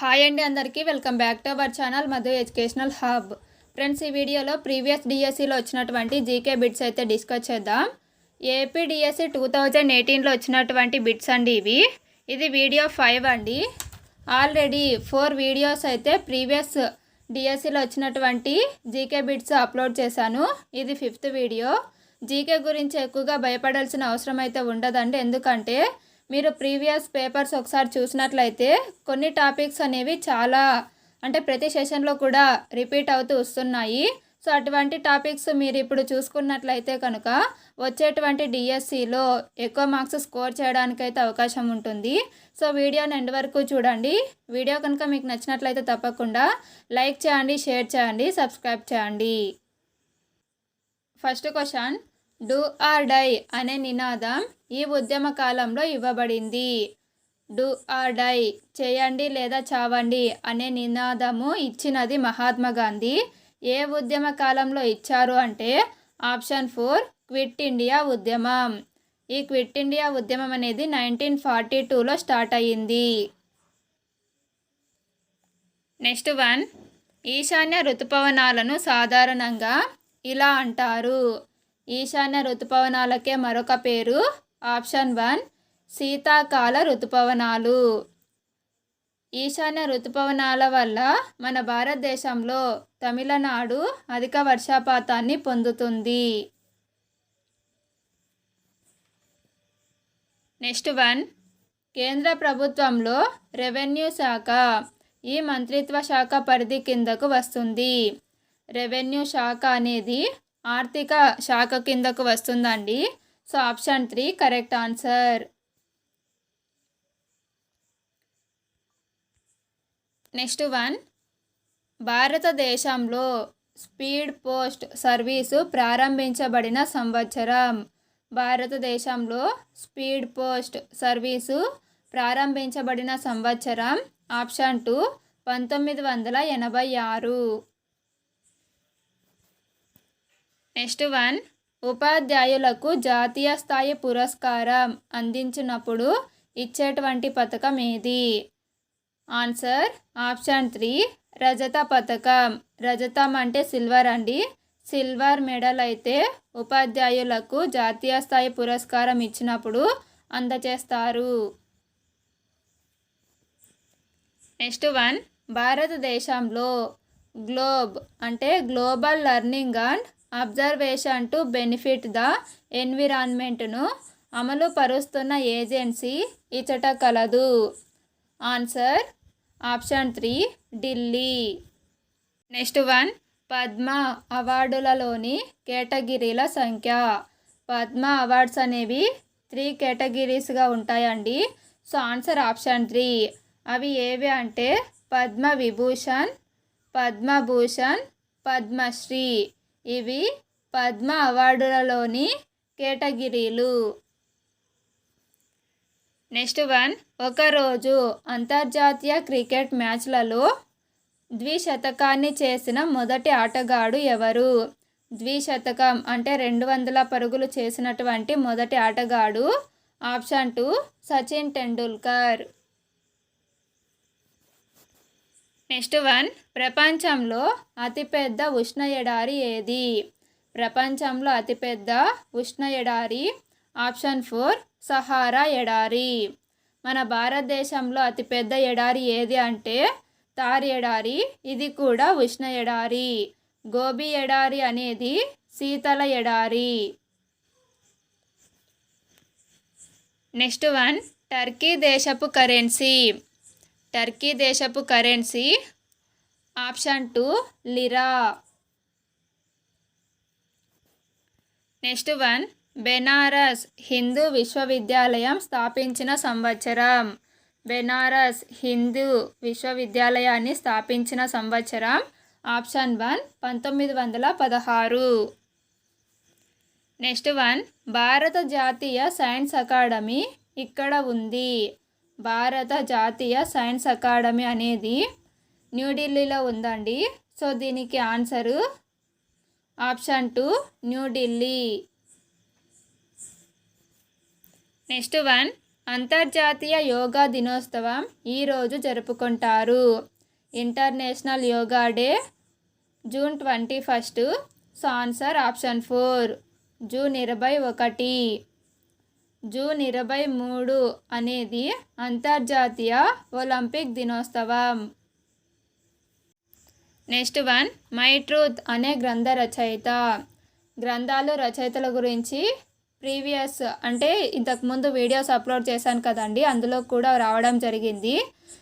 Hi అండి అందరికీ welcome back to our channel Madhu educational hub. Friends, ఈ వీడియోలో ప్రీవియస్ డిఎస్సిలో వచ్చినటువంటి జీకే బిట్స్ అయితే డిస్కస్ చేద్దాం. ఏపీ డిఎస్సి 2018లో వచ్చినటువంటి బిట్స్ అండి ఇవి. ఇది వీడియో 5 అండి. ఆల్రెడీ 4 వీడియోస్ అయితే ప్రీవియస్ డిఎస్సిలో వచ్చినటువంటి జీకే బిట్స్ అప్లోడ్ చేశాను. ఇది 5th వీడియో. జీకే గురించి ఎక్కువగా భయపడాల్సిన అవసరం అయితే ఉండదండి. ఎందుకంటే మీరు ప్రీవియస్ పేపర్స్ ఒకసారి చూసినట్లయితే కొన్ని టాపిక్స్ అనేవి చాలా ప్రతి సెషన్లో కూడా రిపీట్ అవుతూ వస్తున్నాయి. సో అటువంటి టాపిక్స్ మీరు ఇప్పుడు చూసుకున్నట్లయితే కనుక వచ్చేటువంటి డిఎస్సిలో ఎక్కువ మార్క్స్ స్కోర్ చేయడానికైతే అవకాశం ఉంటుంది. సో వీడియోని ఎండ్ వరకు చూడండి. వీడియో కనుక మీకు నచ్చినట్లయితే తప్పకుండా లైక్ చేయండి, షేర్ చేయండి, సబ్స్క్రైబ్ చేయండి. First question, do or die అనే నినాదం ఈ ఉద్యమ కాలంలో ఇవ్వబడింది. డూ ఆర్ డై, చేయండి లేదా చావండి అనే నినాదము ఇచ్చినది మహాత్మా గాంధీ. ఏ ఉద్యమ కాలంలో ఇచ్చారు అంటే ఆప్షన్ 4 క్విట్ ఇండియా ఉద్యమం. ఈ క్విట్ ఇండియా ఉద్యమం అనేది 1942లో స్టార్ట్ అయ్యింది. నెక్స్ట్ 1, ఈశాన్య ఋతుపవనాలను సాధారణంగా ఇలా అంటారు. ఈశాన్య ఋతుపవనాలకే మరొక పేరు ఆప్షన్ 1 శీతాకాల ఋతుపవనాలు. ఈశాన్య ఋతుపవనాల వల్ల మన భారతదేశంలో తమిళనాడు అధిక వర్షపాతాన్ని పొందుతుంది. నెక్స్ట్ 1, కేంద్ర ప్రభుత్వంలో రెవెన్యూ శాఖ ఈ మంత్రిత్వ శాఖ పరిధి కిందకు వస్తుంది. రెవెన్యూ శాఖ అనేది ఆర్థిక శాఖ కిందకు వస్తుందండి. So option 3 correct answer. Next 1, భారతదేశంలో స్పీడ్ పోస్ట్ సర్వీసు ప్రారంభించబడిన సంవత్సరం. భారతదేశంలో స్పీడ్ పోస్ట్ సర్వీసు ప్రారంభించబడిన సంవత్సరం ఆప్షన్ 2 1986. నెక్స్ట్ 1, ఉపాధ్యాయులకు జాతీయ స్థాయి పురస్కారం అందించినప్పుడు ఇచ్చేటువంటి పథకం ఏది? ఆన్సర్ ఆప్షన్ 3 రజత పథకం. రజతం అంటే సిల్వర్ అండి. సిల్వర్ మెడల్ అయితే ఉపాధ్యాయులకు జాతీయ స్థాయి పురస్కారం ఇచ్చినప్పుడు అందజేస్తారు. నెక్స్ట్ 1, భారతదేశంలో గ్లోబ్ అంటే global learning and observation to benefit the ఎన్విరాన్మెంట్ను అమలు పరుస్తున్న ఏజెన్సీ ఇచట కలదు. Answer option 3 Delhi. Next 1, Padma అవార్డులలోని కేటగిరీల సంఖ్య. పద్మ అవార్డ్స్ అనేవి 3 కేటగిరీస్గా ఉంటాయండి. So answer option 3. అవి ఏవి అంటే పద్మ విభూషణ్, పద్మభూషణ్, పద్మశ్రీ. ఇవి పద్మ అవార్డులలోని కేటగిరీలు. నెక్స్ట్ 1, ఒకరోజు అంతర్జాతీయ క్రికెట్ మ్యాచ్లలో ద్విశతకాన్ని చేసిన మొదటి ఆటగాడు ఎవరు? ద్విశతకం అంటే 200 పరుగులు చేసినటువంటి మొదటి ఆటగాడు ఆప్షన్ 2 సచిన్ టెండూల్కర్. నెక్స్ట్ 1, ప్రపంచంలో అతిపెద్ద ఉష్ణ ఎడారి ఏది? ప్రపంచంలో అతిపెద్ద ఉష్ణ ఎడారి ఆప్షన్ 4 సహారా ఎడారి. మన భారతదేశంలో అతిపెద్ద ఎడారి ఏది అంటే థార్ ఎడారి. ఇది కూడా ఉష్ణ ఎడారి. గోబీ ఎడారి అనేది శీతల ఎడారి. నెక్స్ట్ 1, టర్కీ దేశపు కరెన్సీ. టర్కీ దేశపు currency option 2 lira. Next 1, Banaras Hindu విశ్వవిద్యాలయం స్థాపించిన సంవత్సరం. బెనారస్ హిందూ విశ్వవిద్యాలయాన్ని స్థాపించిన సంవత్సరం ఆప్షన్ 1 1916. నెక్స్ట్ 1, భారత జాతీయ సైన్స్ అకాడమీ ఇక్కడ ఉంది. భారత జాతీయ సైన్స్ అకాడమీ అనేది న్యూఢిల్లీలో ఉందండి. సో దీనికి ఆన్సరు ఆప్షన్ 2 న్యూఢిల్లీ. నెక్స్ట్ 1, అంతర్జాతీయ యోగా దినోత్సవం ఈరోజు జరుపుకుంటారు. International yoga day June 21. So answer option 4 June 21. June 23 అనేది అంతర్జాతీయ ఒలింపిక్ దినోత్సవం. నెక్స్ట్ వన్, మై ట్రూత్ అనే గ్రంథ రచయిత. గ్రంథాలు రచయితల గురించి ప్రీవియస్ అంటే ఇంతకుముందు వీడియోస్ అప్లోడ్ చేశాను కదండి, అందులో కూడా రావడం జరిగింది.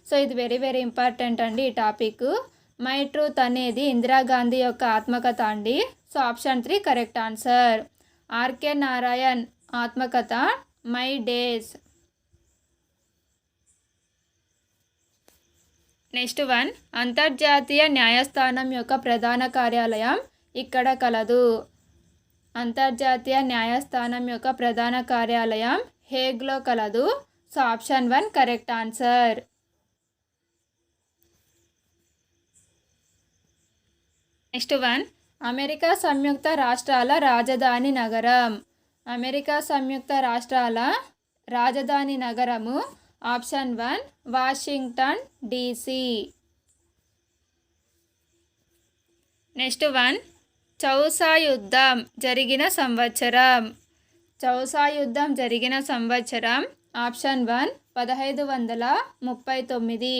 సో ఇది వెరీ వెరీ ఇంపార్టెంట్ అండి ఈ టాపిక్. మై ట్రూత్ అనేది ఇందిరాగాంధీ యొక్క ఆత్మకథ అండి. So option 3 correct answer. R K Narayan ఆత్మకథ మై డేస్. నెక్స్ట్ వన్, అంతర్జాతీయ న్యాయస్థానం యొక్క ప్రధాన కార్యాలయం ఇక్కడ కలదు. అంతర్జాతీయ న్యాయస్థానం యొక్క ప్రధాన కార్యాలయం హేగ్లో కలదు. So option 1 correct answer. Next one, America సంయుక్త రాష్ట్రాల రాజధాని నగరం. అమెరికా సంయుక్త రాష్ట్రాల రాజధాని నగరము option 1 Washington DC. Next one, Chausa యుద్ధం జరిగిన సంవత్సరం. చౌసా యుద్ధం జరిగిన సంవత్సరం ఆప్షన్ 1 1539.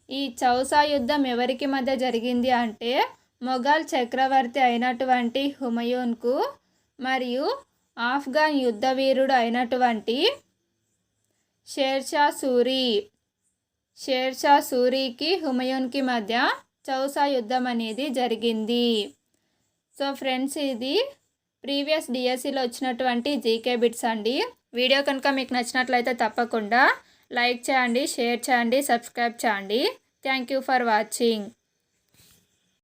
ఈ చౌసా యుద్ధం ఎవరికి మధ్య జరిగింది అంటే మొఘల్ చక్రవర్తి అయినటువంటి హుమయూన్కు మరియు ఆఫ్ఘన్ యుద్ధవీరుడు అయినటువంటి షేర్షా సూరీకి హుమయూన్కి మధ్య చౌసా యుద్ధం అనేది జరిగింది. సో ఫ్రెండ్స్, ఇది ప్రీవియస్ డిఎస్సిలో వచ్చినటువంటి జీకే బిట్స్ అండి. వీడియో కనుక మీకు నచ్చినట్లయితే తప్పకుండా లైక్ చేయండి, షేర్ చేయండి, సబ్స్క్రైబ్ చేయండి. Thank you for watching.